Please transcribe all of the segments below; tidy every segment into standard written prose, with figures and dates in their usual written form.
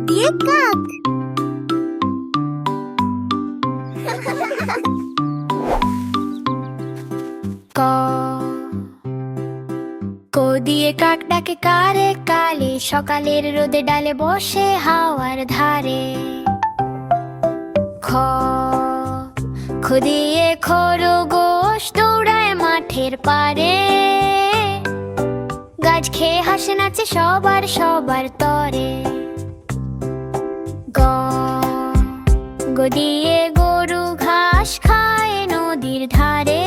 দিয়ে কাক। ক দিয়ে কাক ডাকে কারে কালে, সকালের রোদে ডালে বসে হাওয়ার ধারে। খ দিয়ে খরগোশ দৌড়ায় মাঠের পারে, গাছ খেয়ে হাসে নাচে সবার সবার তরে। গ দিয়ে গরু ঘাস খায় নদীর ধারে,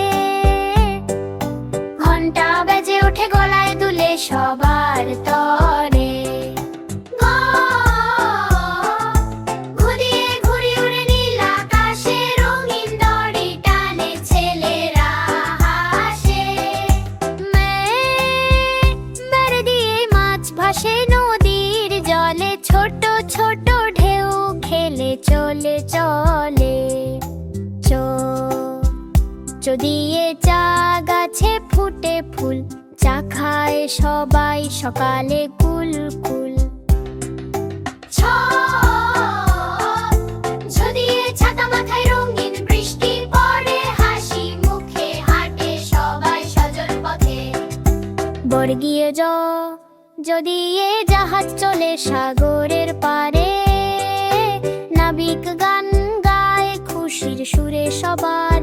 ঘন্টা বেজে ওঠে গলায় দুলে সবার তরে। ঘুরিয়ে ঘুরি উড়ে নীল আকাশে, রঙিন দড়ি টানে ছেলেরা হাসে। বেড়ে দিয়ে মাছ ভাসে নদীর জলে, ছোট ছোট ঢেউ খেলে চলে চলে। দিয়ে চা গাছে ফুটে ফুল, চা খায় সবাই সকালে কুল কুল। ছ দিয়ে ছাতা মাথায় রঙিন বৃষ্টি পড়ে, হাসি মুখে হাঁটে সবাই সজল পথে। বর্গীয় যদি এ জাহাজ চলে সাগরের পারে, নাবিক গান গায় খুশির সুরে সবাই।